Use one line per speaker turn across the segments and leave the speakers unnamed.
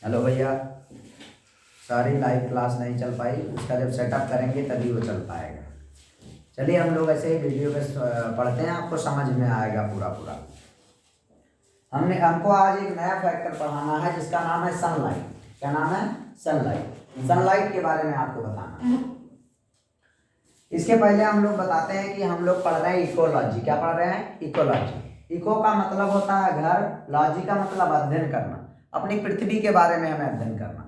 Hello भैया, सारी live class नहीं चल पाई। उसका जब सेटअप करेंगे तभी वो चल पाएगा। चलिए हम लोग ऐसे ही वीडियो पे पढ़ते हैं, आपको समझ में आएगा पूरा पूरा। हमको आज एक नया फैक्टर पढ़ाना है जिसका नाम है सनलाइट। क्या नाम है? सनलाइट। सनलाइट के बारे में आपको बताना है। इसके पहले हम लोग बताते हैं कि हम लोग पढ़ रहे हैं इकोलॉजी। क्या पढ़ रहे हैं? इकोलॉजी। इको का मतलब होता है घर, लॉजी का मतलब अध्ययन करना। अपनी पृथ्वी के बारे में हमें अध्ययन करना।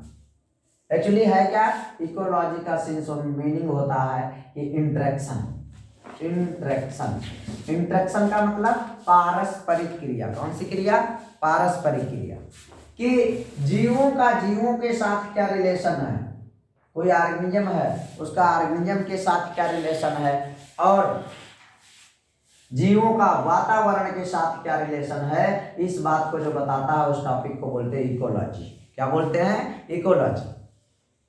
एक्चुअली है क्या? इकोलॉजी का सेंस और मीनिंग होता है कि इंटरेक्शन। इंटरेक्शन इंटरेक्शन का मतलब पारस्परिक क्रिया। कौन सी क्रिया? पारस्परिक क्रिया। कि जीवों के साथ क्या रिलेशन है। कोई ऑर्गेनिज्म है, उसका ऑर्गेनिज्म के साथ क्या रिलेशन है, और जीवों का वातावरण के साथ क्या रिलेशन है। इस बात को जो बताता है उस टॉपिक को बोलते हैं इकोलॉजी। क्या बोलते हैं? इकोलॉजी।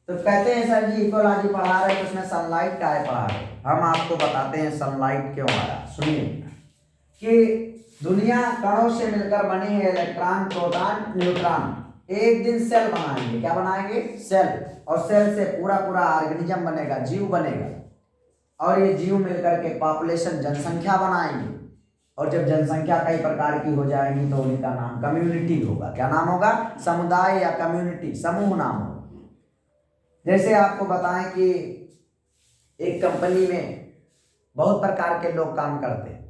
तो कहते हैं सर जी इकोलॉजी पढ़ा रहे तो उसमें सनलाइट का है पढ़ा रहे। हम आपको बताते हैं सनलाइट क्यों आया। सुनिए कि दुनिया कणों से मिलकर बनी है, इलेक्ट्रॉन, प्रोटॉन, न्यूट्रॉन। एक दिन सेल बनाएंगे। क्या बनाएंगे? सेल। और सेल से पूरा पूरा ऑर्गेनिज्म बनेगा, जीव बनेगा। और ये जीव मिलकर के पॉपुलेशन, जनसंख्या बनाएंगे। और जब जनसंख्या कई प्रकार की हो जाएगी तो उनका नाम कम्युनिटी होगा। क्या नाम होगा? समुदाय या कम्युनिटी, समूह नाम होगा। जैसे आपको बताएं कि एक कंपनी में बहुत प्रकार के लोग काम करते हैं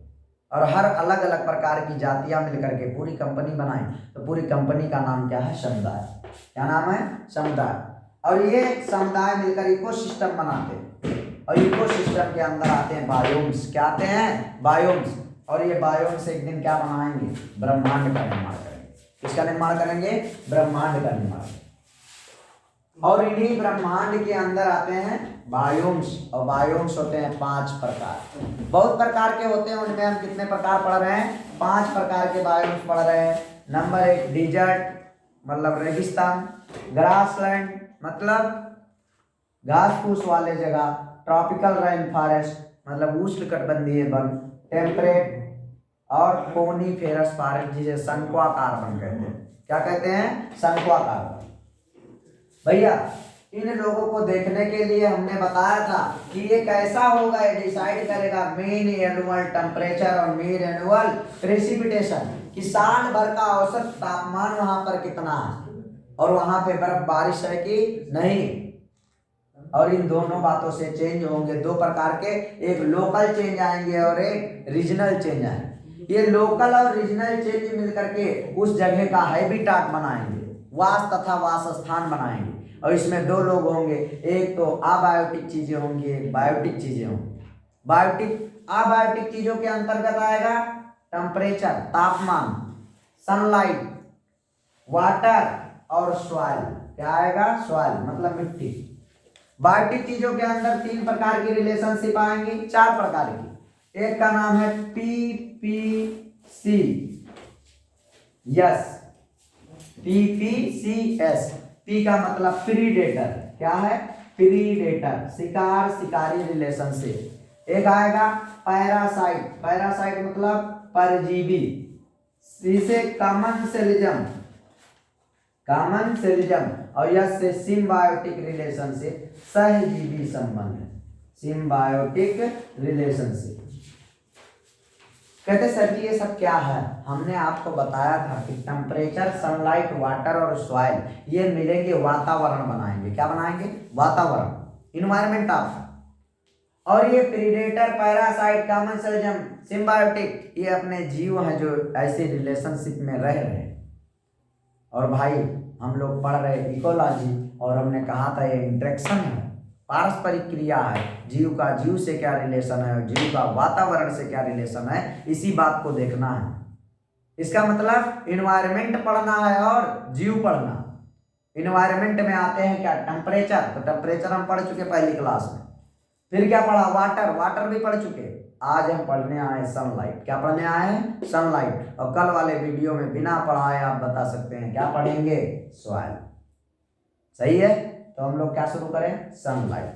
और हर अलग अलग प्रकार की जातियां मिलकर के पूरी कंपनी बनाएं तो पूरी कंपनी का नाम क्या है? समुदाय। क्या नाम है? समुदाय। और ये समुदाय मिलकर इकोसिस्टम बनाते हैं और इकोसिस्टम के अंदर आते हैं बायोम्स। क्या आते हैं? बायोम्स। और ये बायोम्स एक दिन क्या बनाएंगे? ब्रह्मांड का निर्माण करेंगे। किसका निर्माण करेंगे? ब्रह्मांड का निर्माण। और इन्हीं ब्रह्मांड के अंदर आते हैं बायोम्स। और बायोम्स होते हैं 5 प्रकार। बहुत प्रकार के होते हैं, उनमें हम कितने प्रकार पढ़ रहे हैं? 5 प्रकार के बायोम्स पढ़ रहे हैं। नंबर 1 डिजर्ट मतलब रेगिस्तान, ग्रासलैंड मतलब घास फूस वाले जगह, ट्रॉपिकल रेन फॉरेस्ट मतलब उष्णकटिबंधीय वन, टेम्परेट और कोनिफेरस फॉरेस्ट जिसे शंक्वाकार वन कहते हैं। क्या कहते हैं? शंक्वाकार वन। भैया इन लोगों को देखने के लिए हमने बताया था कि ये कैसा होगा, ये डिसाइड करेगा मीन एनुअल टेम्परेचर और मीन एनुअल प्रेसिपिटेशन, कि साल भर का औसत तापमान वहां पर कितना है और वहां पे बर्फ बारिश है कि नहीं। और इन दोनों बातों से चेंज होंगे 2 प्रकार के, एक लोकल चेंज आएंगे और एक रीजनल चेंज आएंगे। ये लोकल और रीजनल चेंज मिलकर के उस जगह का हैबिटाट बनाएंगे, वास तथा वास स्थान बनाएंगे। और इसमें 2 लोग होंगे, एक तो अबायोटिक चीजें होंगी, एक बायोटिक चीजें होंगी। अबायोटिक चीजों के अंतर्गत आएगा टेम्परेचर तापमान, सनलाइट, वाटर और सॉइल। क्या आएगा? सॉइल मतलब मिट्टी। बायोटिक चीजों के अंदर 3 प्रकार की रिलेशनशिप आएंगी, 4 प्रकार की। एक का नाम है PPC, यस, PPCS। पी का मतलब प्रीडेटर। क्या है? प्रीडेटर, शिकार शिकारी रिलेशनशिप। एक आएगा पैरासाइट। पैरासाइट मतलब परजीवी। सी से कॉमनसेलिज्म, और यस से सिम्बायोटिक रिलेशनशिप, सहजीवी संबंध, सिम्बायोटिक रिलेशनशिप। कहते सर जी ये सब क्या है? हमने आपको बताया था कि टेम्परेचर, सनलाइट, वाटर और सॉइल ये मिलेंगे, वातावरण बनाएंगे। क्या बनाएंगे? वातावरण, इन्वायरमेंट आपका। और ये प्रीडेटर, पैरासाइट, कॉमनसेलिज्म, सिम्बायोटिक ये अपने जीव हैं जो ऐसे रिलेशनशिप में रह रहे हैं। और भाई हम लोग पढ़ रहे इकोलॉजी और हमने कहा था ये इंटरेक्शन है, पारस्परिक क्रिया है। जीव का जीव से क्या रिलेशन है और जीव का वातावरण से क्या रिलेशन है, इसी बात को देखना है। इसका मतलब इन्वायरमेंट पढ़ना है और जीव पढ़ना। इन्वायरमेंट में आते हैं क्या? टेम्परेचर, तो टेम्परेचर हम पढ़ चुके पहली क्लास में। फिर क्या पढ़ा? वाटर, वाटर भी पढ़ चुके। आज हम पढ़ने आए सनलाइट। क्या पढ़ने आए हैं? सनलाइट। और कल वाले वीडियो में बिना पढ़ाए आप बता सकते हैं क्या पढ़ेंगे? सॉइल। सही है, तो हम लोग क्या शुरू करें? सनलाइट।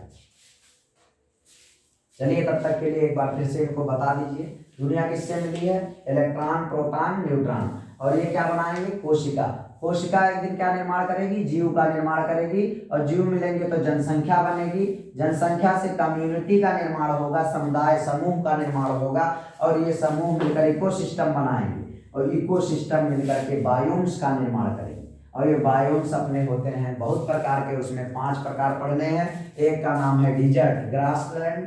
चलिए तब तक के लिए एक बार फिर से इनको बता दीजिए, दुनिया किससे मिली है? Electron, proton, neutron. और ये क्या बनाएंगे? कोशिका। कोशिका एक दिन क्या निर्माण करेगी, जीव का निर्माण करेगी, और जीव मिलेंगे तो जनसंख्या बनेगी, जनसंख्या से कम्युनिटी का निर्माण होगा, समुदाय समूह का निर्माण होगा, और ये समूह मिलकर इकोसिस्टम बनाएंगे, और इकोसिस्टम मिलकर के बायोम्स का निर्माण करेंगे। और ये बायोम्स अपने होते हैं बहुत प्रकार के, उसमें 5 प्रकार पढ़ने हैं। एक का नाम है डिजर्ट ग्रासलैंड,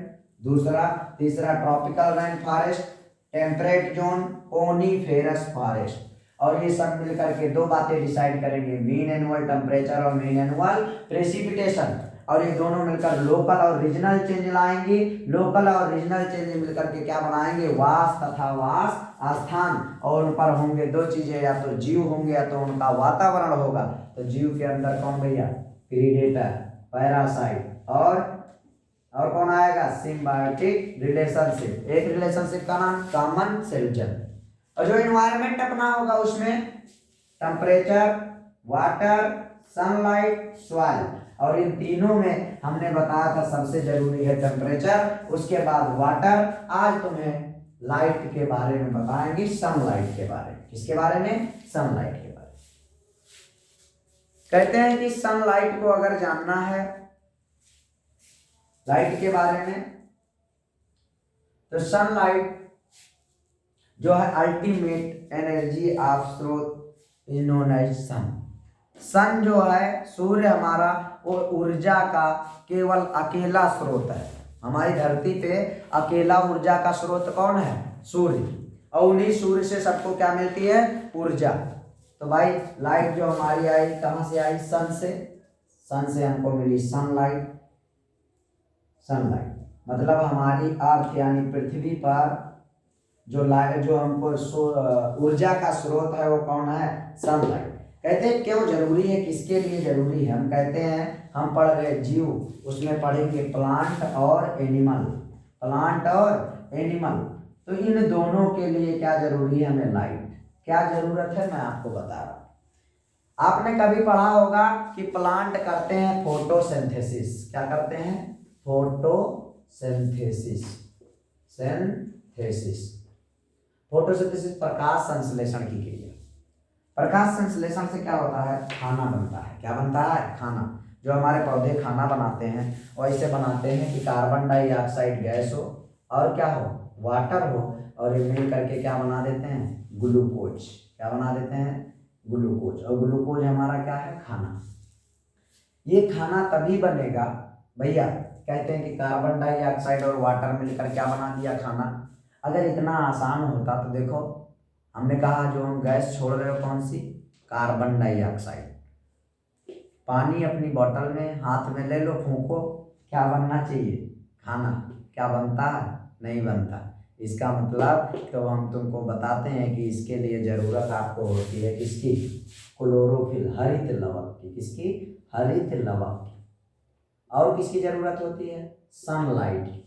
तीसरा tropical rain forest, temperate zone, coniferous forest. और ये सब मिलकर के 2 बातें डिसाइड करेंगे, मीन एनुअल टेम्परेचर और मीन एनुअल प्रेसिपिटेशन। और ये दोनों मिलकर लोकल और रीजनल चेंज लाएंगे। लोकल और रीजनल चेंज मिलकर के क्या बनाएंगे, वास तथा वास स्थान। और उन पर होंगे 2 चीजें, या तो जीव होंगे या तो उनका वातावरण होगा। तो जीव के अंदर कौन भैया, प्रीडेटर, पैरासाइट, और कौन आएगा, सिम्बायोटिक रिलेशनशिप। एक रिलेशनशिप का नाम कॉमन सेल्यूशन। और जो एनवायरनमेंट अपना होगा उसमें टेम्परेचर, वाटर, सनलाइट, सॉइल। और इन तीनों में हमने बताया था सबसे जरूरी है टेम्परेचर, उसके बाद वाटर। आज तुम्हें लाइट के बारे में बताएंगे, सनलाइट के बारे में। किसके बारे में, सनलाइट के बारे में। कहते हैं कि सनलाइट को अगर जानना है, लाइट के बारे में, तो सनलाइट जो है अल्टीमेट एनर्जी ऑफ स्रोत इज नोन एज सन। सन जो है, सूर्य हमारा, वो ऊर्जा का केवल अकेला स्रोत है। हमारी धरती पे अकेला ऊर्जा का स्रोत कौन है, सूर्य। और उन्हीं सूर्य से सबको क्या मिलती है, ऊर्जा। तो भाई लाइट जो हमारी आई कहाँ से आई, सन से। सन से हमको मिली सनलाइट। सनलाइट मतलब हमारी अर्थ यानी पृथ्वी पर जो लाइट, जो हमको ऊर्जा का स्रोत है, वो कौन है, सनलाइट। कहते हैं क्यों जरूरी है, किसके लिए जरूरी है। हम कहते हैं, हम पढ़ रहे जीव, उसमें पढ़ेंगे प्लांट और एनिमल। प्लांट और एनिमल, तो इन दोनों के लिए क्या जरूरी है, हमें लाइट। क्या जरूरत है, मैं आपको बता रहा हूँ। आपने कभी पढ़ा होगा कि प्लांट करते हैं फोटोसिंथेसिस। क्या करते हैं, फोटोसिंथेसिस। फोटोसिंथेसिस प्रकाश संश्लेषण की क्रिया। प्रकाश संश्लेषण से क्या होता है, खाना बनता है। क्या बनता है, खाना। जो हमारे पौधे खाना बनाते हैं, वो ऐसे बनाते हैं कि कार्बन डाइऑक्साइड गैस हो और क्या हो, वाटर हो, और ये मिल करके क्या बना देते हैं, ग्लूकोज। क्या बना देते हैं, ग्लूकोज। और ग्लूकोज हमारा क्या है, खाना। ये खाना तभी बनेगा भैया, कहते हैं कि कार्बन डाइऑक्साइड और वाटर मिलकर क्या बना दिया, खाना। अगर इतना आसान होता तो देखो, हमने कहा जो हम गैस छोड़ रहे हो कौन सी, कार्बन डाइऑक्साइड। पानी अपनी बोतल में हाथ में ले लो, फूंको, क्या बनना चाहिए, खाना। क्या बनता है, नहीं बनता। इसका मतलब तो हम तुमको बताते हैं कि इसके लिए ज़रूरत आपको होती है किसकी, क्लोरोफिल, हरित लवक की। किसकी, हरित लवक की। और किसकी ज़रूरत होती है, सनलाइट की।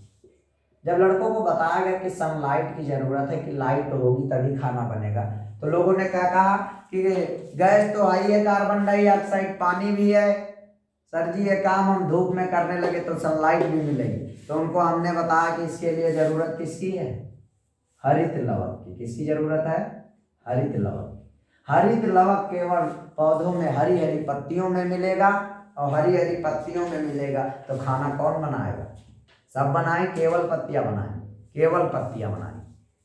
जब लड़कों को बताया गया कि सनलाइट की ज़रूरत है, कि लाइट होगी तभी खाना बनेगा, तो लोगों ने क्या कहा कि गैस तो आई है, कार्बन डाइऑक्साइड, पानी भी है, सर जी ये काम हम धूप में करने लगे तो सनलाइट भी मिलेगी। तो उनको हमने बताया कि इसके लिए ज़रूरत किसकी है, हरित लवक की। किसकी ज़रूरत है, हरित लवक। हरित लवक केवल पौधों में हरी हरी पत्तियों में मिलेगा, और हरी हरी पत्तियों में मिलेगा तो खाना कौन बनाएगा, सब बनाए, केवल पत्तियां बनाए, केवल पत्तियां बनाए।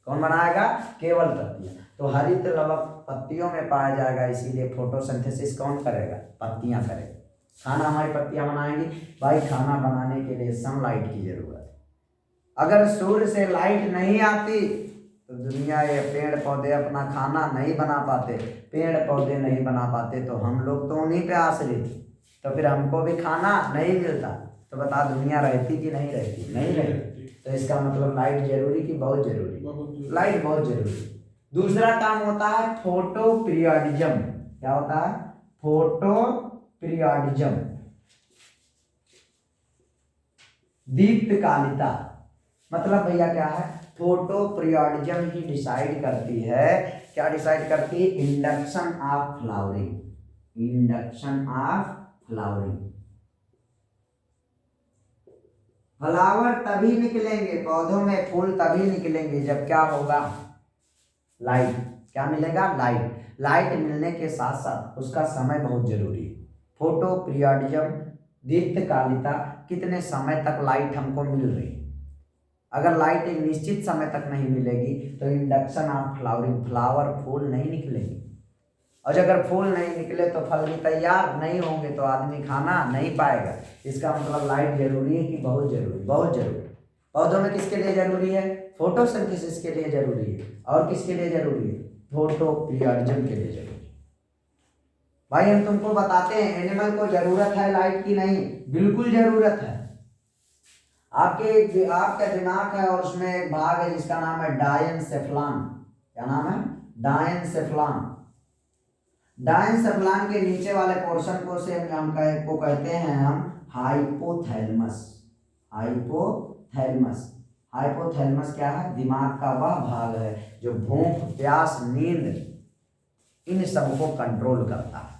कौन बनाएगा, केवल पत्तियां। तो हरित लवक पत्तियों में पाया जाएगा, इसीलिए फोटोसिंथेसिस कौन करेगा, पत्तियां करेगा। खाना हमारी पत्तियां बनाएंगी। भाई खाना बनाने के लिए सनलाइट की जरूरत है। अगर सूर्य से लाइट नहीं आती तो दुनिया, ये पेड़ पौधे अपना खाना नहीं बना पाते। पेड़ पौधे नहीं बना पाते तो हम लोग तो उन्हीं पे आश्रित, तो फिर हमको भी खाना नहीं मिलता। तो बता, दुनिया रहती कि नहीं रहती, नहीं रहती। तो इसका मतलब लाइट जरूरी कि बहुत जरूरी, लाइट बहुत जरूरी। दूसरा काम होता है फोटो पीरियडिज्म। क्या होता है, फोटो पीरियडिज्म, दीप्तकालिता। मतलब भैया क्या है, फोटो पीरियडिज्म ही डिसाइड करती है, क्या डिसाइड करती है, induction of flowering. Induction of flowering. Flower तभी निकलेंगे, पौधों में फूल तभी निकलेंगे जब क्या होगा, लाइट। क्या मिलेगा? लाइट। लाइट मिलने के साथ साथ उसका समय बहुत जरूरी है। फोटो पीरियडिज्म, दीप्तकालिता, कितने समय तक लाइट हमको मिल रही है। अगर लाइट एक निश्चित समय तक नहीं मिलेगी तो इंडक्शन ऑफ फ्लावरिंग, फ्लावर फूल नहीं निकलेंगे, और अगर फूल नहीं निकले तो फल भी तैयार नहीं होंगे, तो आदमी खाना नहीं पाएगा। इसका मतलब लाइट जरूरी है कि बहुत जरूरी? बहुत जरूरी। पौधों में किसके लिए जरूरी है? फोटोसिंथेसिस के लिए जरूरी है। और किसके लिए जरूरी है? फोटो पीरियडिज्म के लिए जरूरी है। भाई हम तुमको बताते हैं एनिमल को जरूरत है लाइट की? नहीं, बिल्कुल जरूरत है। आपका दिमाग है और उसमें एक भाग है जिसका नाम है डायनसेफ्लॉन। क्या नाम है? डायनसेफ्लॉन। डायनसेफ्लॉन के नीचे वाले पोर्शन को से हम कहते हैं हम हाइपोथैलेमस। हाइपोथैलेमस। हाइपोथैलेमस क्या है? दिमाग का वह भाग है जो भूख, प्यास, नींद इन सबको कंट्रोल करता है।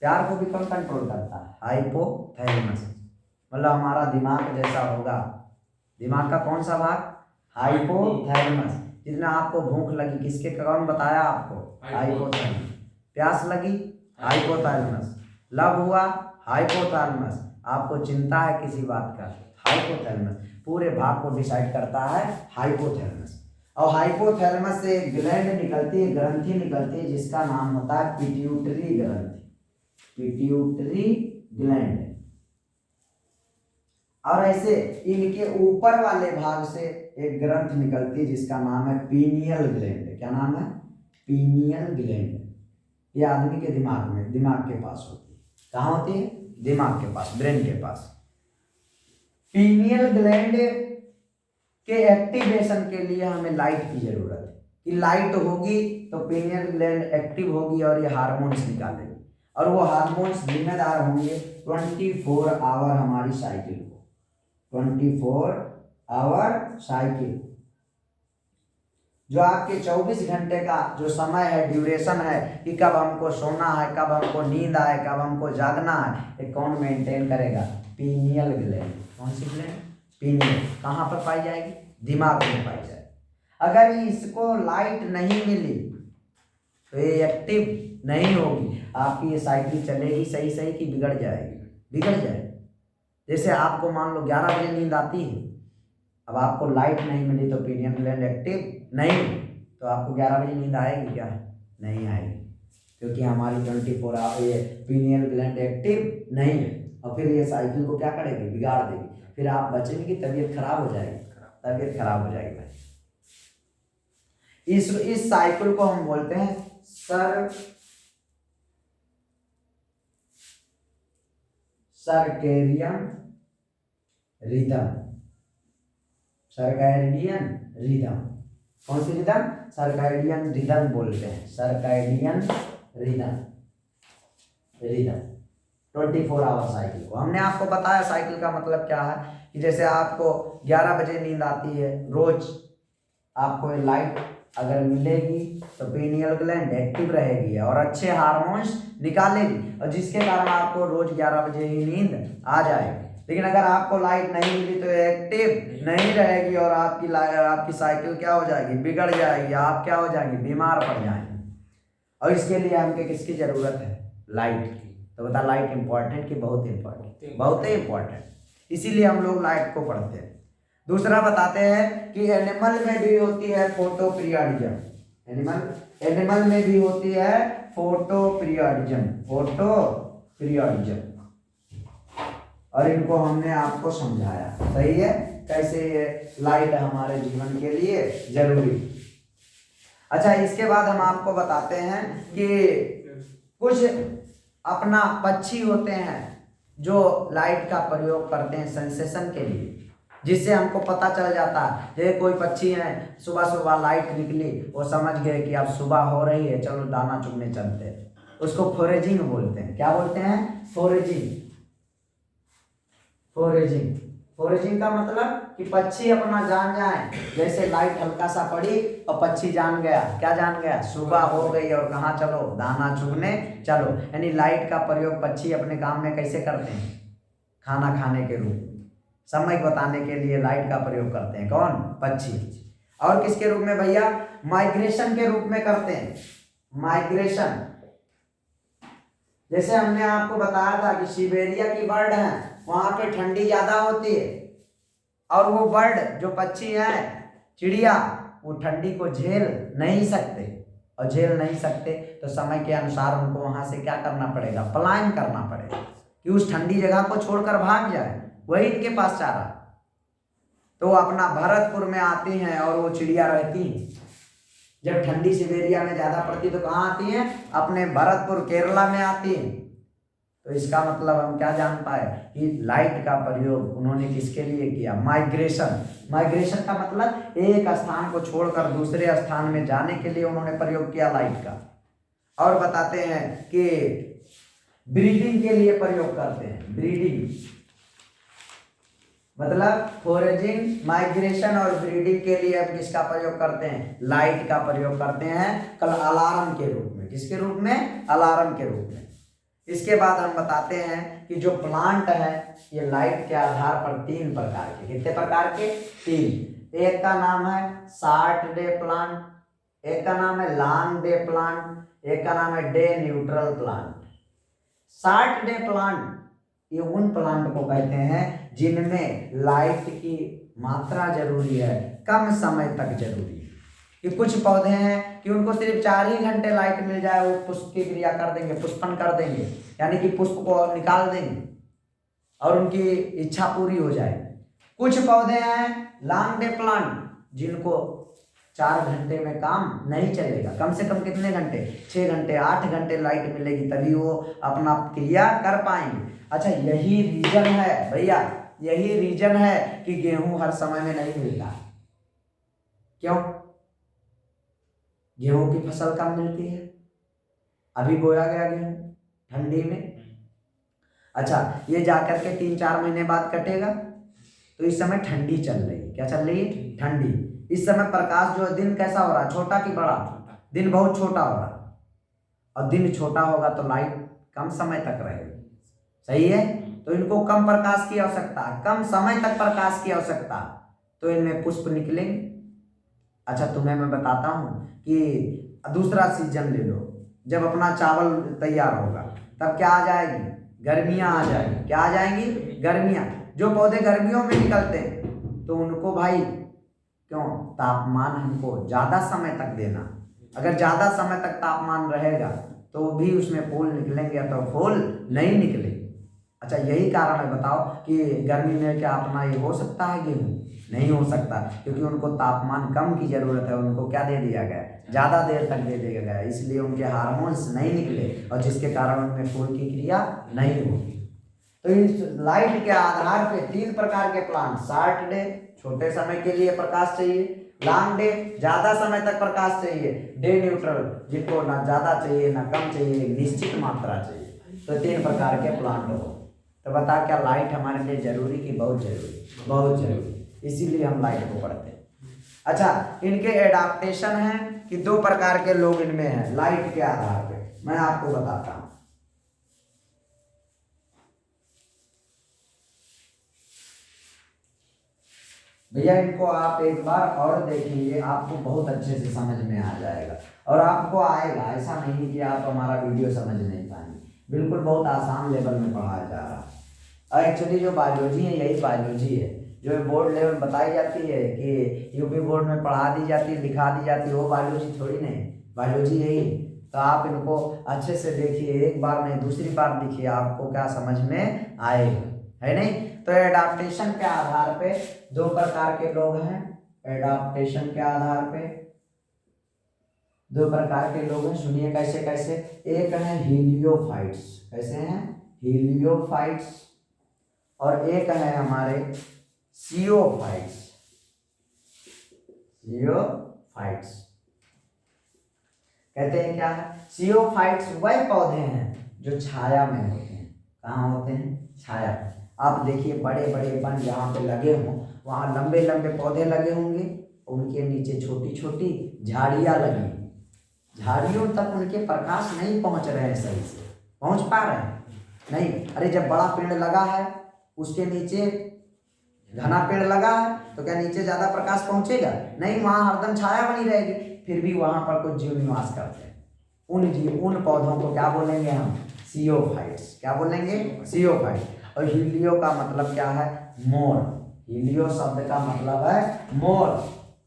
प्यार को भी कौन कंट्रोल करता है? हाइपोथैलेमस। मतलब हमारा दिमाग जैसा होगा। दिमाग का कौन सा भाग? हाइपोथैलेमस। जितना आपको भूख लगी, किसके कौन बताया आपको? हाइपोथैलेमस। प्यास लगी, हाइपोथैलेमस। लव हुआ, हाइपोथैलेमस। आपको चिंता है किसी बात का, हाइपोथैलेमस। पूरे भाग को डिसाइड करता है हाइपोथैलेमस। और हाइपोथैलेमस से ग्लैंड निकलती है, ग्रंथि निकलती है, जिसका नाम होता है पिट्यूटरी ग्रंथि। Pituitary gland. और ऐसे इनके ऊपर वाले भाग से एक ग्रंथ निकलती है जिसका नाम है पीनियल ग्लैंड। क्या नाम है? Pineal gland. ये आदमी के दिमाग में, दिमाग के पास होती है। कहाँ होती है? दिमाग के पास, ब्रेन के पास। पीनियल ग्लैंड के एक्टिवेशन के लिए हमें लाइट की जरूरत है कि लाइट होगी तो पीनियल ग्लैंड एक्टिव होगी और ये हार्मोन्स निकालेगी, और वो हार्मोन्स जिम्मेदार होंगे 24 आवर हमारी साइकिल को। 24 आवर साइकिल, जो आपके 24 घंटे का जो समय है, ड्यूरेशन है कि कब हमको सोना है, कब हमको नींद आए, कब हमको जागना है, ये कौन मेंटेन करेगा? Pineal gland. कौन सी ग्लैंड? पीनियल। कहाँ पर पाई जाएगी? दिमाग में पाई जाएगी। अगर इसको लाइट नहीं मिली तो ये एक्टिव नहीं होगी। आपकी ये साइकिल चलेगी सही सही कि बिगड़ जाएगी? बिगड़ जाएगी। जैसे आपको मान लो 11 बजे नींद आती है, अब आपको लाइट नहीं मिली तो पीनियल ग्लैंड एक्टिव नहीं, तो आपको 11 बजे नींद आएगी क्या? नहीं आएगी, क्योंकि हमारी 24 आवर ये पीनियल ग्लैंड एक्टिव नहीं है। और फिर ये साइकिल को क्या करेगी? बिगाड़ देगी। फिर आप बचेंगे कि तबीयत खराब हो जाएगी, तबीयत खराब हो जाएगी भाई। इस साइकिल को हम बोलते हैं सर्केडियन रिदम। Circadian rhythm. कौन सी रिदम? सर्कैडियन रिदम बोलते हैं। Circadian rhythm. Rhythm 24 hour cycle को हमने आपको बताया। साइकिल का मतलब क्या है कि जैसे आपको 11 बजे नींद आती है रोज, आपको लाइट अगर मिलेगी तो पीनियल ग्लैंड एक्टिव रहेगी और अच्छे हार्मोन्स निकालेगी, और जिसके कारण आपको रोज 11 बजे ही नींद आ जाएगी। लेकिन अगर आपको लाइट नहीं मिली तो एक्टिव नहीं रहेगी और आपकी साइकिल क्या हो जाएगी? बिगड़ जाएगी। आप क्या हो जाएंगे? बीमार पड़ जाएंगे। और इसके लिए हमको किसकी जरूरत है? लाइट की। तो बता, लाइट इंपॉर्टेंट कि बहुत इंपॉर्टेंट? बहुत ही इंपॉर्टेंट। इसीलिए हम लोग लाइट को पढ़ते हैं। दूसरा बताते हैं कि एनिमल में भी होती है फोटो पीरियडिज्म। एनिमल में भी होती है फोटो पीरियडिज्म। फोटो पीरियडिज्म, और इनको हमने आपको समझाया, सही है, कैसे ये लाइट हमारे जीवन के लिए जरूरी। अच्छा, इसके बाद हम आपको बताते हैं कि कुछ अपना पक्षी होते हैं जो लाइट का प्रयोग करते हैं सेंसेशन के लिए, जिससे हमको पता चल जाता है। जैसे कोई पक्षी है, सुबह सुबह लाइट निकली, वो समझ गए कि अब सुबह हो रही है, चलो दाना चुगने चलते हैं। उसको फोरेजिंग बोलते हैं। क्या बोलते हैं? फोरेजिंग। फोरेजिंग। फोरेजिंग का मतलब कि पक्षी अपना जान जाए। जैसे लाइट हल्का सा पड़ी और पक्षी जान गया। क्या जान गया? सुबह हो गई और कहाँ चलो? दाना चुगने चलो। यानी लाइट का प्रयोग पक्षी अपने काम में कैसे करते हैं? खाना खाने के रूप में, समय बताने के लिए लाइट का प्रयोग करते हैं। कौन? पक्षी। और किसके रूप में भैया? माइग्रेशन के रूप में करते हैं। माइग्रेशन, जैसे हमने आपको बताया था कि सिबेरिया की बर्ड है, वहां पे ठंडी ज्यादा होती है और वो बर्ड जो पक्षी है, चिड़िया, वो ठंडी को झेल नहीं सकते, और झेल नहीं सकते तो समय के अनुसार उनको वहां से क्या करना पड़ेगा? पलायन करना पड़ेगा कि उस ठंडी जगह को छोड़कर भाग जाए, वही इनके पास चारा। तो अपना भरतपुर में आती हैं और वो चिड़िया रहती हैं। जब ठंडी सिबेरिया में ज्यादा पड़ती तो कहाँ आती हैं? अपने भरतपुर केरला में आती हैं। तो इसका मतलब हम क्या जान पाए कि लाइट का प्रयोग उन्होंने किसके लिए किया? माइग्रेशन। माइग्रेशन का मतलब एक स्थान को छोड़कर दूसरे स्थान में जाने के लिए उन्होंने प्रयोग किया लाइट का। और बताते हैं कि ब्रीडिंग के लिए प्रयोग करते हैं। ब्रीडिंग मतलब फोरेजिंग, माइग्रेशन और ब्रीडिंग के लिए अब किसका प्रयोग करते हैं? लाइट का प्रयोग करते हैं। कल अलार्म के रूप में। किसके रूप में? अलार्म के रूप में। इसके बाद हम बताते हैं कि जो प्लांट है ये लाइट के आधार पर 3 प्रकार के, कितने प्रकार के? 3। एक का नाम है शॉर्ट डे प्लांट, एक का नाम है लॉन्ग डे प्लांट, एक का नाम है day neutral plant. Short day plant ये उन प्लांट को कहते हैं जिनमें लाइट की मात्रा जरूरी है, कम समय तक जरूरी है। कि कुछ पौधे हैं कि उनको सिर्फ 4 ही घंटे लाइट मिल जाए, वो पुष्प की क्रिया कर देंगे, पुष्पन कर देंगे, यानी कि पुष्प को निकाल देंगे और उनकी इच्छा पूरी हो जाए। कुछ पौधे हैं लॉन्ग डे प्लांट जिनको 4 घंटे में काम नहीं चलेगा, कम से कम कितने घंटे? 6 घंटे 8 घंटे लाइट मिलेगी तभी वो अपना क्रिया कर पाएंगे। अच्छा, यही रीजन है भैया, यही रीजन है कि गेहूं हर समय में नहीं मिलता। क्यों? गेहूं की फसल कम मिलती है, अभी बोया गया गेहूं ठंडी में। अच्छा, ये जाकर के 3-4 महीने बाद कटेगा, तो इस समय ठंडी चल रही है। क्या चल रही है? ठंडी। इस समय प्रकाश जो है, दिन कैसा हो रहा है? छोटा कि बड़ा? दिन बहुत छोटा हो रहा है, और दिन छोटा होगा तो लाइट कम समय तक रहेगी। सही है? तो इनको कम प्रकाश की आवश्यकता, कम समय तक प्रकाश की आवश्यकता, तो इनमें पुष्प निकलेंगे। अच्छा, तुम्हें मैं बताता हूं कि दूसरा सीजन ले लो, जब अपना चावल तैयार होगा तब क्या आ जाएगी? गर्मियां आ जाएगी। क्या आ जाएंगी? गर्मियां। जो पौधे गर्मियों में निकलते हैं तो उनको भाई क्यों? तापमान हमको ज्यादा समय तक देना। अगर ज्यादा समय तक तापमान रहेगा तो भी उसमें फूल निकलेंगे, तो फूल नहीं निकलेंगे। अच्छा, यही कारण है, बताओ कि गर्मी में क्या अपना ये हो सकता है गेहूं? नहीं हो सकता, क्योंकि उनको तापमान कम की जरूरत है। उनको क्या दे दिया गया? ज्यादा देर तक दे दिया गया, इसलिए उनके हार्मोन्स नहीं निकले और जिसके कारण उनमें फूल की क्रिया नहीं होगी। तो इस लाइट के आधार पे 3 प्रकार के प्लांट, शॉर्ट डे छोटे समय के लिए प्रकाश चाहिए, लॉन्ग डे ज्यादा समय तक प्रकाश चाहिए, डे न्यूट्रल जिनको ना ज्यादा चाहिए ना कम चाहिए, निश्चित मात्रा चाहिए। तो 3 प्रकार के प्लांट हो। तो बता, क्या लाइट हमारे लिए जरूरी कि बहुत जरूरी? बहुत जरूरी, इसीलिए हम लाइट को पढ़ते हैं। अच्छा, इनके एडाप्टेशन है कि 2 प्रकार के लोग इनमें हैं लाइट के आधार पे, मैं आपको बताता हूं। भैया इनको आप एक बार और देखेंगे, आपको बहुत अच्छे से समझ में आ जाएगा और आपको आएगा। ऐसा नहीं कि आप हमारा वीडियो समझ नहीं पाएंगे, बिल्कुल बहुत आसान लेवल में पढ़ाया जा रहा है। और एक्चुअली जो बायोलॉजी है यही बायोलॉजी है जो बोर्ड लेवल में बताई जाती है कि यूपी बोर्ड में पढ़ा दी जाती है, लिखा दी जाती है, वो बायोलॉजी थोड़ी नहीं। बायोलॉजी यही। तो आप इनको अच्छे से देखिए, एक बार नहीं दूसरी बार देखिए, आपको क्या समझ में आएगा, है नहीं? तो एडाप्टेशन के आधार पे 2 प्रकार के लोग हैं। एडाप्टेशन के आधार पे 2 प्रकार के लोग हैं, सुनिए कैसे कैसे। एक है हीलियोफाइट्स, कैसे हैं? हीलियोफाइट्स। और एक है हमारे सियोफाइट्स। सियोफाइट्स कहते हैं क्या है? सियोफाइट्स वह पौधे हैं जो छाया में होते हैं। कहाँ होते हैं? छाया। आप देखिए बड़े बड़े वन जहाँ पे लगे हों, वहाँ लंबे लंबे पौधे लगे होंगे, उनके नीचे छोटी छोटी झाड़ियाँ लगी। झाड़ियों तक उनके प्रकाश नहीं पहुँच रहे हैं, सही से पहुँच पा रहे हैं नहीं। अरे जब बड़ा पेड़ लगा है उसके नीचे घना पेड़ लगा है तो क्या नीचे ज्यादा प्रकाश पहुंचेगा? नहीं, वहां हरदम छाया बनी रहेगी। फिर भी वहां पर कुछ जीव निवास करते हैं। उन पौधों को क्या बोलेंगे हम? सियोफाइट्स। क्या बोलेंगे? सियोफाइट। और हीलियो का मतलब क्या है? मोर। हीलियो शब्द का मतलब है मोर।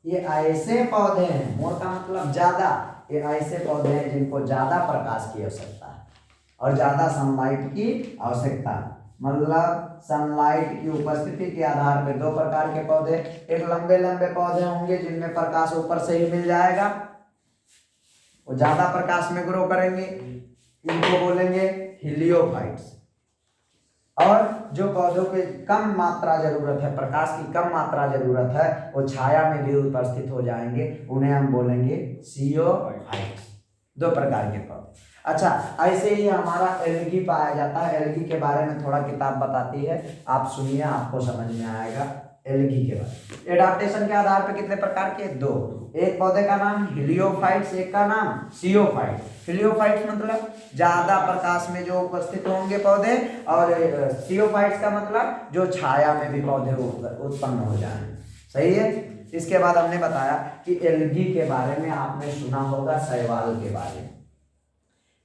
ये ऐसे पौधे हैं, मोर का मतलब ज्यादा, ये ऐसे पौधे हैं जिनको ज्यादा प्रकाश की आवश्यकता है और ज्यादा सनलाइट की आवश्यकता है। मतलब सनलाइट की उपस्थिति के आधार पर दो प्रकार के पौधे, एक लंबे लंबे पौधे होंगे जिनमें प्रकाश ऊपर से ही मिल जाएगा, वो ज्यादा प्रकाश में ग्रो करेंगे, इनको बोलेंगे हीलियोफाइट्स। और जो पौधों के कम मात्रा जरूरत है, प्रकाश की कम मात्रा जरूरत है, वो छाया में भी उपस्थित हो जाएंगे, उन्हें हम बोलेंगे सियोफाइट्स। दो प्रकार के पौधे। अच्छा, ऐसे ही हमारा एल्गी पाया जाता है। एल्गी के बारे में थोड़ा किताब बताती है, आप सुनिए, आपको समझ में आएगा एल्गी के बारे में। एडाप्टेशन के आधार पर कितने प्रकार के? दो। एक पौधे का नाम हीलियोफाइट्स, एक का नाम सियोफाइट। हीलियोफाइट्स मतलब ज्यादा प्रकाश में जो उपस्थित होंगे पौधे, और सियोफाइट्स का मतलब जो छाया में भी पौधे उत्पन्न हो जाएंगे। सही है। इसके बाद हमने बताया कि एल्गी के बारे में आपने सुना होगा शैवाल के बारे में।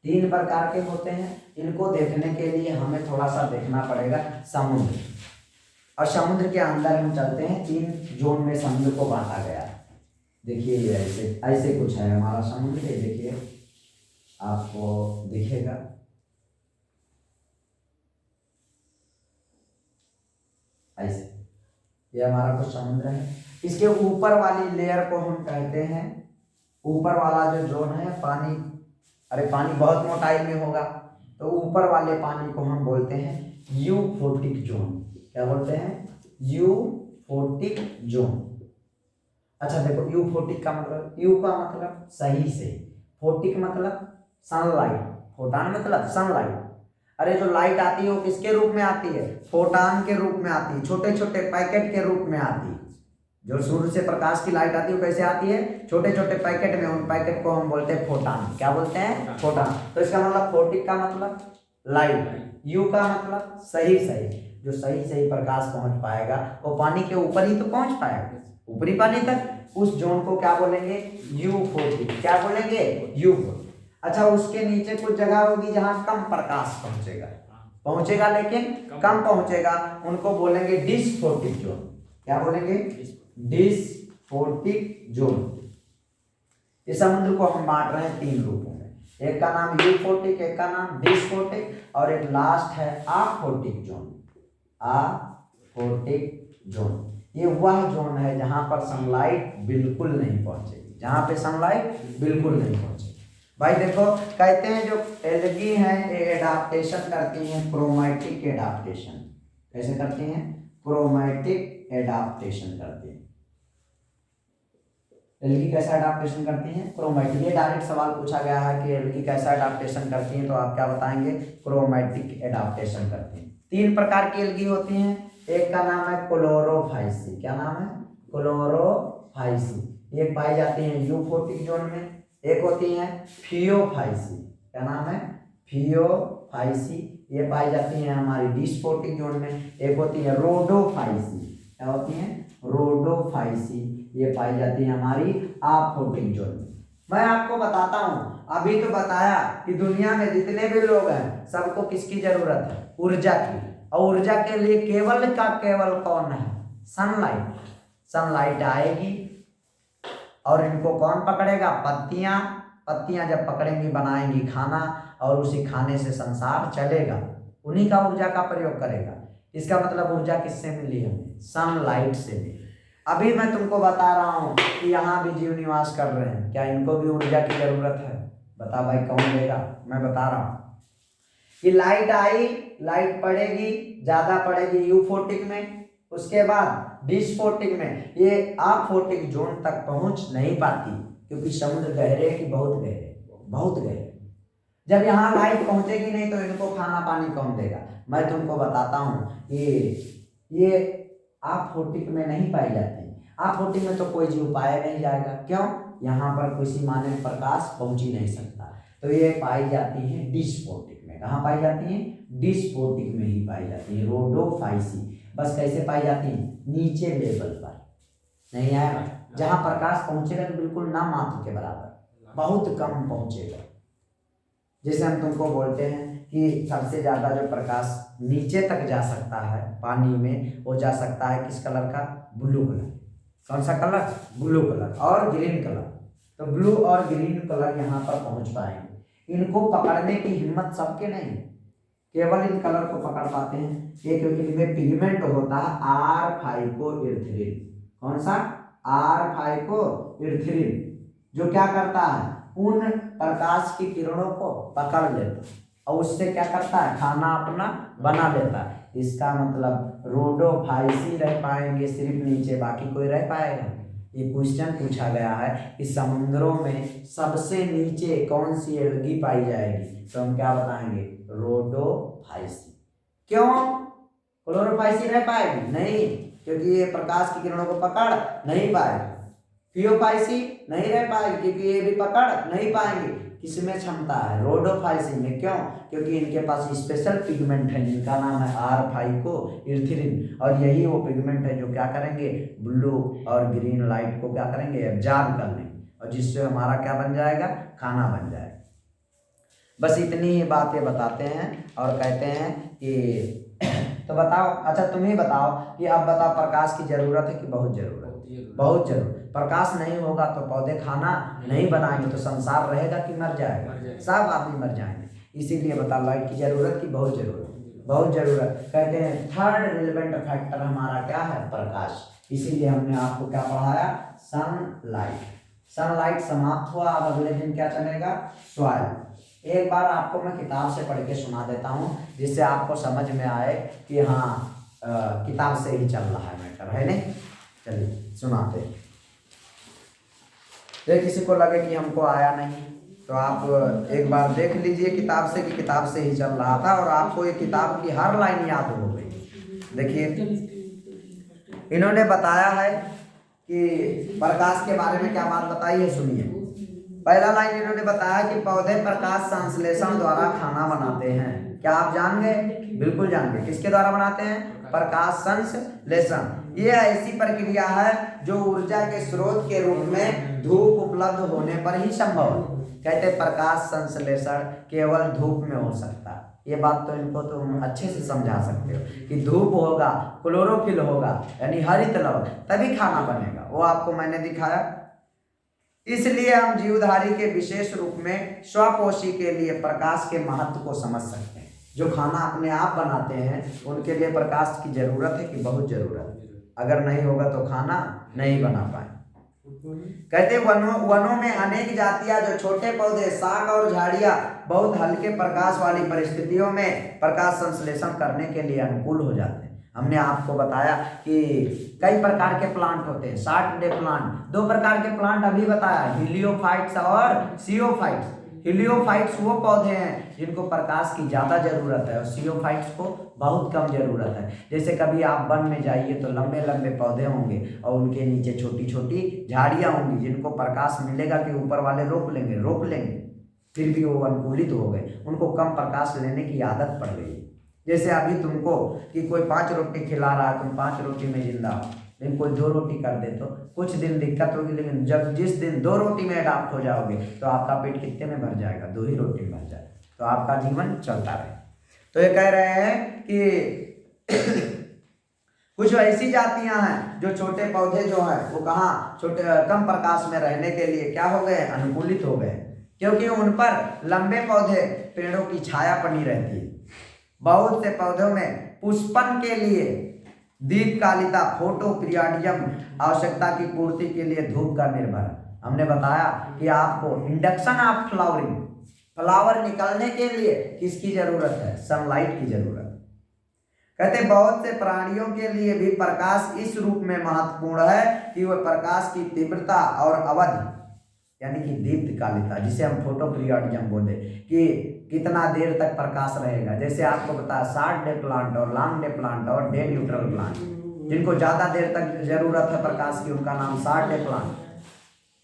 3 प्रकार के होते हैं। इनको देखने के लिए हमें थोड़ा सा देखना पड़ेगा समुद्र, और समुद्र के अंदर हम चलते हैं। 3 जोन में समुद्र को बांटा गया है। देखिए ये ऐसे ऐसे कुछ है हमारा समुद्र। ये देखिए, आपको दिखेगा, ऐसे ये हमारा कुछ समुद्र है। इसके ऊपर वाली लेयर को हम कहते हैं, ऊपर वाला जो जोन है पानी, अरे पानी बहुत मोटाई में होगा, तो ऊपर वाले पानी को हम बोलते हैं यूफोटिक जोन। क्या बोलते हैं? Euphotic zone. अच्छा देखो, यूफोटिक का मतलब, यू का मतलब सही से, फोटिक मतलब सनलाइट, फोटान मतलब सनलाइट। अरे जो लाइट आती है वो किसके रूप में आती है? फोटान के रूप में आती है, छोटे छोटे पैकेट के रूप में आती है। जो सूर्य से प्रकाश की लाइट आती है वो कैसे आती है? छोटे छोटे पैकेट में। उन पैकेट को हम बोलते हैं फोटान। क्या बोलते हैं? फोटान। तो इसका मतलब फोटिक का मतलब लाइट, यू का मतलब सही सही, जो सही सही प्रकाश पहुंच पाएगा वो पानी के ऊपर ही तो पहुंच पाएगा, ऊपरी पानी तक। उस जोन को क्या बोलेंगे? यूफोटिक। क्या बोलेंगे? यूफोटिक। अच्छा, उसके नीचे कुछ जगह होगी जहां कम प्रकाश पहुंचेगा लेकिन कम पहुंचेगा, उनको बोलेंगे डिस्फोटिक जोन। क्या बोलेंगे? डिस्फोटिक जोन। इस समुद्र को हम बांट रहे हैं 3 रूपों में। एक का नाम यूफोटिक, एक का नाम डिस्फोटिक, और एक लास्ट है आफोटिक जोन। आफोटिक जोन ये वह जोन है जहां पर सनलाइट बिल्कुल नहीं पहुंचेगी, जहां पे सनलाइट बिल्कुल नहीं पहुंचेगी। भाई देखो, कहते हैं जो एल्गी हैं ये एडाप्टेशन करती हैं, क्रोमैटिक एडाप्टेशन। कैसे करती हैं? क्रोमैटिक एडाप्टेशन करती हैं। एल्गी कैसा एडाप्टेशन करती हैं? क्रोमैटिक। ये डायरेक्ट सवाल पूछा गया है कि एल्गी कैसा एडाप्टेशन करती हैं, तो आप क्या बताएंगे? क्रोमैटिक एडाप्टेशन करती हैं। 3 प्रकार की एल्गी होती हैं। एक का नाम है क्लोरोफाइसी। क्या नाम है? क्लोरोफाइसी। ये पाई जाती है यूफोटिक जोन में। एक होती है फियोफाइसी। क्या नाम है? फियोफाइसी। ये पाई जाती है हमारी डिस्फोटिक जोन में। एक होती है रोडोफाइसी। क्या होती है? रोडोफाइसी। ये पाई जाती है हमारी आफोटिक जोन में। मैं आपको बताता हूं, अभी तो बताया कि दुनिया में जितने भी लोग हैं सबको किसकी जरूरत है? ऊर्जा की। और ऊर्जा के लिए केवल का केवल कौन है? सनलाइट। सनलाइट आएगी और इनको कौन पकड़ेगा? पत्तियां। पत्तियां जब पकड़ेंगी बनाएंगी खाना, और उसी खाने से संसार चलेगा। उन्हीं का ऊर्जा का प्रयोग करेगा। इसका मतलब ऊर्जा किससे मिली हमें? सनलाइट से मिली। अभी मैं तुमको बता रहा हूं कि यहाँ भी जीव निवास कर रहे हैं, क्या इनको भी ऊर्जा की जरूरत है? बता भाई, कौन देगा? मैं बता रहा हूं कि लाइट आई, लाइट पड़ेगी, ज्यादा पड़ेगी यूफोटिक में, उसके बाद डिस्फोटिक में ये आफोटिक जोन तक पहुंच नहीं पाती, क्योंकि समुद्र गहरे कि बहुत गहरे? बहुत गहरे। जब यहाँ लाइट पहुंचेगी नहीं तो इनको खाना पानी कौन देगा? मैं तुमको बताता हूँ ये आफोटिक में नहीं पाई जाती। आफोटिक में तो कोई जीव पाया नहीं जाएगा। क्यों? यहाँ पर किसी माने प्रकाश पहुंच ही नहीं सकता। तो ये पाई जाती है डिस्फोटिक में। कहाँ पाई जाती हैं? डिस्पोटिक में ही पाई जाती है, रोडोफाइसी। बस कैसे पाई जाती है? नीचे लेवल पर, नहीं आएगा। जहाँ प्रकाश पहुंचेगा तो बिल्कुल ना मात्र के बराबर, बहुत कम पहुंचेगा। जैसे हम तुमको बोलते हैं कि सबसे ज़्यादा जो प्रकाश नीचे तक जा सकता है पानी में, वो जा सकता है किस कलर का? Blue colour. कौन सा कलर? ब्लू कलर और ग्रीन कलर। तो ब्लू और ग्रीन कलर यहाँ पर पहुँच पाएंगे। इनको पकड़ने की हिम्मत सबके नहीं, केवल इन कलर को पकड़ पाते हैं। एक इनमें पिगमेंट होता है R-फाइकोइरिथ्रिन। कौन सा? R-फाइकोइरिथ्रिन, जो क्या करता है? उन प्रकाश की किरणों को पकड़ लेता है और उससे क्या करता है? खाना अपना बना लेता है। इसका मतलब रोडोफाइसी रह पाएंगे सिर्फ नीचे, बाकी कोई रह पाएगा? ये क्वेश्चन पूछा गया है कि समुद्रों में सबसे नीचे कौन सी एल्गी पाई जाएगी, तो हम क्या बताएंगे? रोडोफाइसी। क्यों? क्लोरोफाइसी रह पाएगी? नहीं, क्योंकि ये प्रकाश की किरणों को पकड़ नहीं पाएगी। थियोफाइसी नहीं रह पाएगी क्योंकि ये भी पकड़ नहीं पाएंगे। किसमें क्षमता है? रोडोफाइसी में। क्यों? क्योंकि इनके पास स्पेशल पिगमेंट है जिनका नाम है R-फाइकोइरिथ्रिन, और यही वो पिगमेंट है जो क्या करेंगे? ब्लू और ग्रीन लाइट को क्या करेंगे? एब्जॉर्ब कर लेंगे, और जिससे हमारा क्या बन जाएगा? खाना बन जाएगा। बस इतनी ही बात ये बताते हैं और कहते हैं कि तो बताओ, अच्छा तुम ही बताओ कि अब बताओ, प्रकाश की जरूरत है कि बहुत जरूरत? बहुत जरूरत। प्रकाश नहीं होगा तो पौधे खाना नहीं बनाएंगे, तो संसार रहेगा कि मर जाएगा? सब आदमी मर जाएंगे। इसीलिए बता, लाइट की जरूरत की बहुत जरूरत? बहुत जरूरत। कहते हैं थर्ड रिलेवेंट फैक्टर हमारा क्या है? प्रकाश। इसीलिए हमने आपको क्या पढ़ाया? सनलाइट। सनलाइट समाप्त हुआ, अब अगले दिन क्या चलेगा? सॉइल। एक बार आपको मैं किताब से पढ़ के सुना देता हूँ जिससे आपको समझ में आए कि हाँ किताब से ही चल रहा है मैटर, है नहीं? चलिए सुनाते हैं। ये किसी को लगे कि हमको आया नहीं तो आप एक बार देख लीजिए किताब से कि किताब से ही चल रहा था और आपको ये किताब की हर लाइन याद हो गई। देखिए इन्होंने बताया है कि प्रकाश के बारे में क्या बात बताई है, सुनिए। पहला लाइन इन्होंने बताया कि पौधे प्रकाश संश्लेषण द्वारा खाना बनाते हैं। क्या आप जान गए? बिल्कुल जान गए। किसके द्वारा बनाते हैं? प्रकाश संश्लेषण। ये ऐसी प्रक्रिया है जो ऊर्जा के स्रोत के रूप में धूप उपलब्ध होने पर ही संभव है। कहते हैं प्रकाश संश्लेषण केवल धूप में हो सकता है। ये बात तो इनको तुम अच्छे से समझा सकते हो कि धूप होगा, क्लोरोफिल होगा, यानी हरित लवण, तभी खाना बनेगा। वो आपको मैंने दिखाया। इसलिए हम जीवधारी के विशेष रूप में स्वपोषी के लिए प्रकाश के महत्व को समझ सकते हैं। जो खाना अपने आप बनाते हैं उनके लिए प्रकाश की जरूरत है कि बहुत जरूरत है। अगर नहीं होगा तो खाना नहीं बना पाए। कहते वनों में अनेक जातियां जो छोटे पौधे, शाक और झाड़ियां बहुत हल्के प्रकाश वाली परिस्थितियों में प्रकाश संश्लेषण करने के लिए अनुकूल हो जाते हैं। हमने आपको बताया कि कई प्रकार के प्लांट होते हैं, शार्ट डे प्लांट। दो प्रकार के प्लांट अभी बताया, हीलियोफाइट्स और सियोफाइट्स। हीलियोफाइट्स वो पौधे हैं जिनको प्रकाश की ज़्यादा ज़रूरत है और सियोफाइट्स को बहुत कम ज़रूरत है। जैसे कभी आप वन में जाइए तो लंबे लंबे पौधे होंगे और उनके नीचे छोटी छोटी झाड़ियाँ होंगी जिनको प्रकाश मिलेगा कि ऊपर वाले रोक लेंगे, फिर भी वो अनुकूलित हो गए, उनको कम प्रकाश लेने की आदत पड़ गई। जैसे अभी तुमको कि कोई 5 रोटी खिला रहा है, तुम 5 रोटी में जिंदा हो, लेकिन कोई 2 रोटी कर दे तो कुछ दिन दिक्कत होगी, लेकिन जब जिस दिन 2 रोटी में अडाप्ट हो जाओगे तो आपका पेट कितने में भर जाएगा? 2 ही रोटी में भर जाएगा, तो आपका जीवन चलता रहे। तो ये कह रहे हैं कि कुछ ऐसी जातियां हैं जो छोटे पौधे जो हैं वो कहाँ छोटे कम प्रकाश में रहने के लिए क्या हो गए? अनुकूलित हो गए, क्योंकि उन पर लंबे पौधे पेड़ों की छाया बनी रहती है। बहुत से पौधों में पुष्पन के लिए दीपकालिता, फोटोपीरियडियम आवश्यकता की पूर्ति के लिए धूप का निर्भर है। हमने बताया कि आपको इंडक्शन ऑफ फ्लावरिंग, फ्लावर निकलने के लिए किसकी जरूरत है? सनलाइट की जरूरत। कहते बहुत से प्राणियों के लिए भी प्रकाश इस रूप में महत्वपूर्ण है कि वह प्रकाश की तीव्रता और अवधि, यानी कि दीप्तकालिता, जिसे हम फोटोपीरियडियम बोले, कि कितना देर तक प्रकाश रहेगा। जैसे आपको बताया शॉर्ट डे प्लांट और लॉन्ग डे प्लांट और डे न्यूट्रल प्लांट। जिनको ज़्यादा देर तक जरूरत है प्रकाश की उनका नाम शॉर्ट डे प्लांट,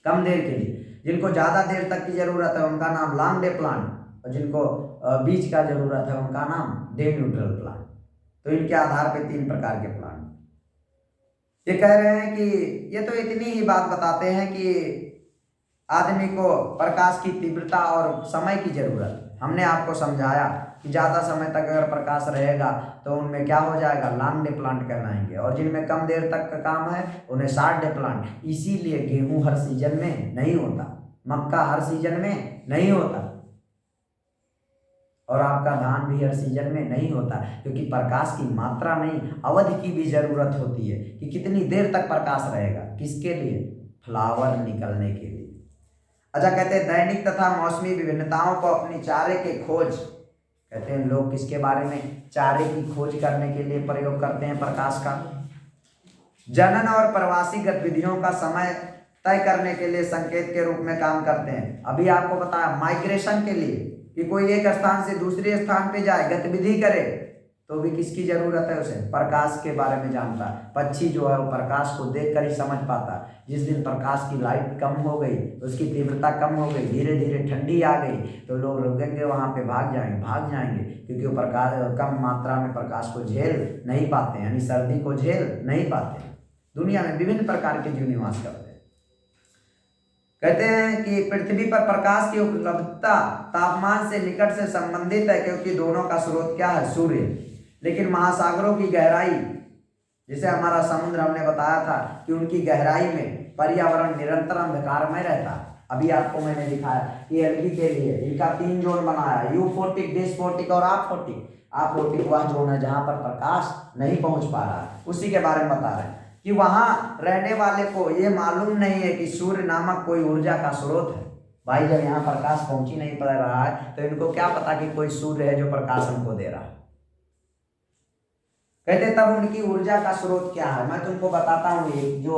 कम देर के लिए। जिनको ज़्यादा देर तक की जरूरत है उनका नाम लॉन्ग डे प्लांट। और जिनको बीज का जरूरत है उनका नाम डे न्यूट्रल प्लांट। तो इनके आधार पे 3 प्रकार के प्लांट। ये कह रहे हैं कि ये तो इतनी ही बात बताते हैं कि आदमी को प्रकाश की तीव्रता और समय की जरूरत। हमने आपको समझाया कि ज़्यादा समय तक अगर प्रकाश रहेगा तो उनमें क्या हो जाएगा, लॉन्ग डे प्लांट कहलाएंगे, और जिनमें कम देर तक का काम है उन्हें शॉर्ट डे प्लांट। इसीलिए गेहूं हर सीजन में नहीं होता, मक्का हर सीजन में नहीं होता, और आपका धान भी हर सीजन में नहीं होता, क्योंकि प्रकाश की मात्रा नहीं, अवधि की भी जरूरत होती है कि कितनी देर तक प्रकाश रहेगा। किसके लिए? फ्लावर निकलने के लिए। अच्छा, कहते हैं दैनिक तथा मौसमी विभिन्नताओं को अपनी चारे के खोज, कहते हैं लोग किसके बारे में, चारे की खोज करने के लिए प्रयोग करते हैं प्रकाश का। जनन और प्रवासी गतिविधियों का समय तय करने के लिए संकेत के रूप में काम करते हैं। अभी आपको बताया माइग्रेशन के लिए कि कोई एक स्थान से दूसरे स्थान पे जाए, गतिविधि करे, तो भी किसकी जरूरत है? उसे प्रकाश के बारे में जानता है। पक्षी जो है वो प्रकाश को देखकर ही समझ पाता है। जिस दिन प्रकाश की लाइट कम हो गई, उसकी तीव्रता कम हो गई, धीरे धीरे ठंडी आ गई, तो लोग रुकेंगे वहाँ पे, भाग जाएंगे, क्योंकि वो प्रकाश कम मात्रा में प्रकाश को झेल नहीं पाते, यानी सर्दी को झेल नहीं पाते। दुनिया में विभिन्न प्रकार के जीव निवास करते हैं। कहते हैं कि पृथ्वी पर प्रकाश की उपलब्धता तापमान से निकट से संबंधित है, क्योंकि दोनों का स्रोत क्या है? सूर्य। लेकिन महासागरों की गहराई, जैसे हमारा समुद्र, हमने बताया था कि उनकी गहराई में पर्यावरण निरंतर अंधकारमय रहता है। अभी आपको मैंने दिखाया कि एल्गी के लिए इनका 3 जोन बनाया, यूफोटिक, डिस्फोटिक और आपोटिक। आपोटिक वह जोन है जहाँ पर प्रकाश नहीं पहुँच पा रहा है, उसी के बारे में बता रहे हैं कि वहाँ रहने वाले को ये मालूम नहीं है कि सूर्य नामक कोई ऊर्जा का स्रोत है। भाई जब यहाँ प्रकाश पहुँच ही नहीं पा रहा है तो इनको क्या पता कि कोई सूर्य है जो प्रकाश हमको दे रहा है। कहते तब उनकी ऊर्जा का स्रोत क्या है, मैं तुमको बताता हूँ। एक जो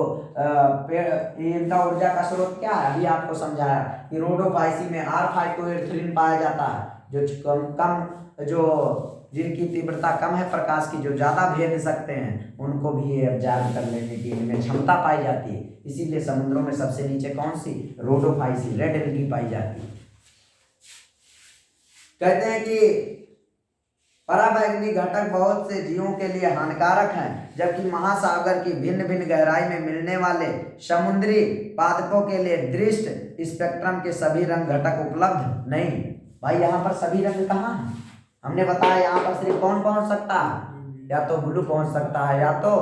इनका ऊर्जा का स्रोत क्या है, अभी आपको समझाया कि रोडोफाइसी में R-फाइटोएरिथ्रिन पाया जाता है, जो कम जो जिनकी तीव्रता कम है प्रकाश की, जो ज़्यादा भेद सकते हैं, उनको भी ये ऑब्जर्व कर लेने की इनमें क्षमता पाई जाती है। इसीलिए समुद्रों में सबसे नीचे कौन सी? रोडोफाइसी, रेड एल्गी पाई जाती है। कहते हैं कि पराबैंगनी घटक बहुत से जीवों के लिए हानिकारक हैं, जबकि महासागर की भिन्न भिन्न गहराई में मिलने वाले समुद्री पादपों के लिए दृष्ट स्पेक्ट्रम के सभी रंग घटक उपलब्ध नहीं। भाई यहाँ पर सभी रंग कहाँ हैं? हमने बताया यहाँ पर सिर्फ कौन पहुँच सकता है? या तो ब्लू पहुँच सकता है, या तो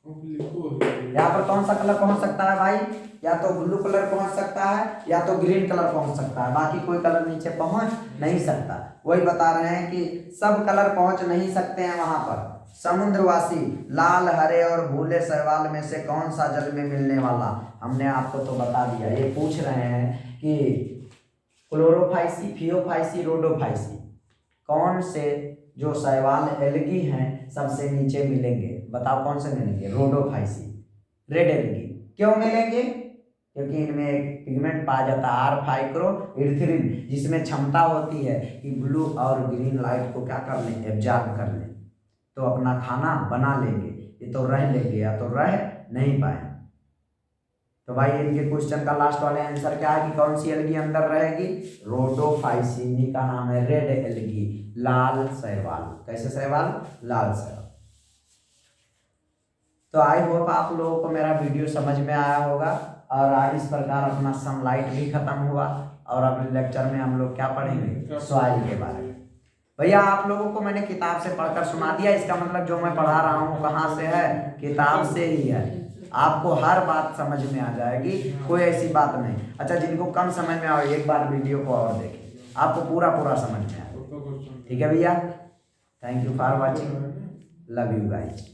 यहाँ पर कौन सा कलर पहुँच सकता है भाई? या तो ब्लू कलर पहुँच सकता है, या तो ग्रीन कलर पहुँच सकता है, बाकी कोई कलर नीचे पहुँच नहीं सकता। वही बता रहे हैं कि सब कलर पहुँच नहीं सकते हैं वहाँ पर। समुद्रवासी लाल, हरे और भूरे शैवाल में से कौन सा जल में मिलने वाला? हमने आपको तो बता दिया। ये पूछ रहे हैं कि क्लोरोफाइसी, फियोफाइसी, रोडोफाइसी, कौन से जो शैवाल एल्गी हैं सबसे नीचे मिलेंगे? बताओ कौन से मिलेंगे? Rhodophyceae, red algae. क्यों मिलेंगे? क्योंकि इनमें एक पिगमेंट पाया जाता है R-फाइटोएरिथ्रिन, जिसमें क्षमता होती है कि ब्लू और ग्रीन लाइट को क्या कर लें? एब्जॉर्ब कर लें, तो अपना खाना बना लेंगे। ये तो रह लेंगे या तो रह नहीं पाए। तो भाई इनके क्वेश्चन का लास्ट वाले आंसर क्या है कि कौन सी एल्गी अंदर रहेगी? रोडोफाइसी। इन्हीं का नाम है रेड एल्गी, लाल शैवाल। कैसे शैवाल? लाल शैवाल। तो आई होप आप लोगों को मेरा वीडियो समझ में आया होगा, और आज इस प्रकार अपना सनलाइट भी खत्म हुआ, और अब लेक्चर में हम लोग क्या पढ़ेंगे? सॉइल के बारे में। भैया आप लोगों को मैंने किताब से पढ़कर सुना दिया, इसका मतलब जो मैं पढ़ा रहा हूँ कहाँ से है? किताब से ही है। आपको हर बात समझ में आ जाएगी, कोई ऐसी बात नहीं। अच्छा, जिनको कम समझ में आए एक बार वीडियो को और देखें, आपको पूरा समझ में आएगा। ठीक है भैया, thank you for watching, love you guys.